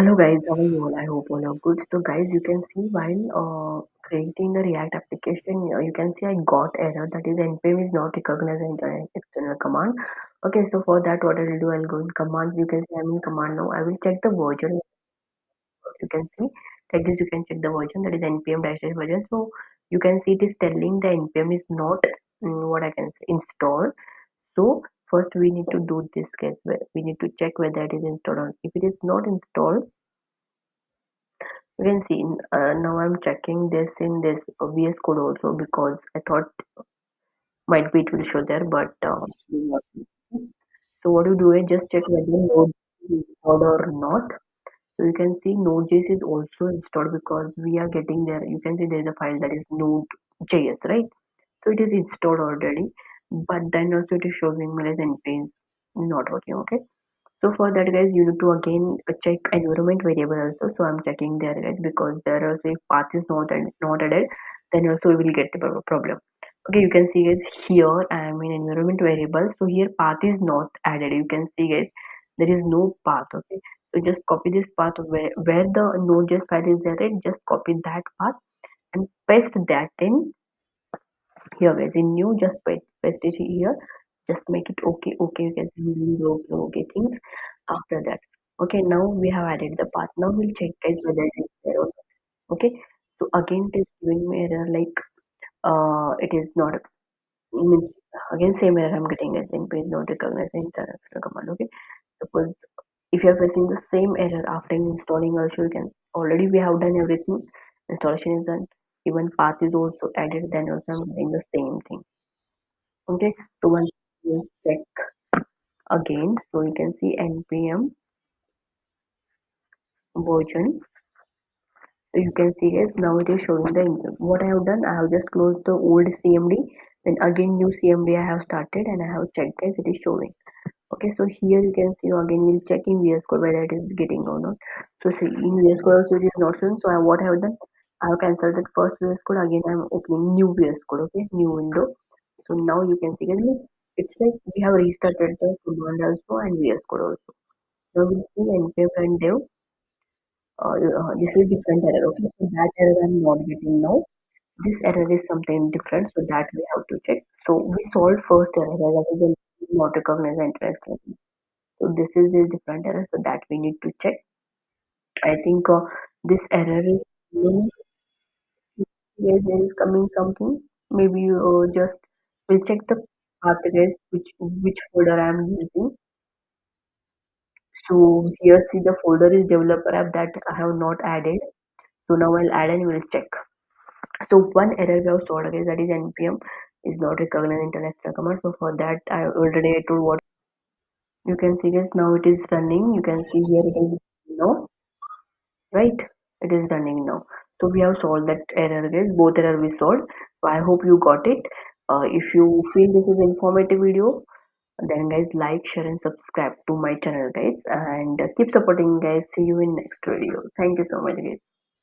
Hello guys, how are you all? I hope all are good. So guys, you can see while creating the React application, you can see I got error that is npm is not recognized as an external command. Okay, so for that what I will do, I'll go in commands. You can see I'm in command now. I will check the version. You can see like this. You can check the version that is npm dash dash version. So you can see it is telling the npm is not what I can say installed. So first we need to do this case where we need to check whether it is installed or if it is not installed. You can see now I'm checking this in this VS Code also because I thought might be it will show there, but so what you do is just check whether Node is installed or not. So you can see Node.js is also installed because we are getting there. You can see there is a file that is Node.js, right? So it is installed already, but then also it is showing me as npm not working. Okay. So for that guys, you need to again check environment variable also. So I'm checking there guys because there also if path is not added, then also we will get the problem. Okay, you can see guys here I am in environment variable. So here path is not added. You can see guys there is no path. Okay, so just copy this path where the node.js file is there. Right? Just copy that path and paste that in here guys in new. Just paste it here, just make it okay. You can see the okay things after that. Okay, now we have added the path. Now we'll check guys whether it is there or not. Okay, so again it is giving me error like it is not means again same error I'm getting as in page not recognizing the extra command. Okay, suppose if you are facing the same error after installing also, you can already we have done everything, installation is done, even path is also added, then also I'm getting the same thing. Okay, so once you check again, so you can see npm version. So you can see guys now it is showing the what I have done. I have just closed the old CMD, then again new CMD I have started and I have checked guys it is showing. Okay, so here you can see again we'll check in VS Code whether it is getting or not. So see in VS Code also it is not showing. So what I have done, I have cancelled that first VS Code. Again I'm opening new VS Code. Okay, new window. So now you can see guys it's like we have restarted the command also and VS Code also. Now we'll see npm and dev. This is different error. Okay, so that error I'm not getting now. This error is something different, so that we have to check. So we solved first error that is the not recognize interest. So this is a different error, so that we need to check. I think this error is yes, there is coming something. Maybe just we'll check the path guys which folder I am using. So here see the folder is developer app that I have not added. So now I'll add and we'll check. So one error we have solved is that is npm is not recognizing internet command. So for that I already told what you can see guys now it is running. You can see here it is no right. It is running now. So we have solved that error guys. Both error we solved. So I hope you got it. If you feel this is informative video, then guys like, share and subscribe to my channel guys and keep supporting guys. See you in next video. Thank you so much guys.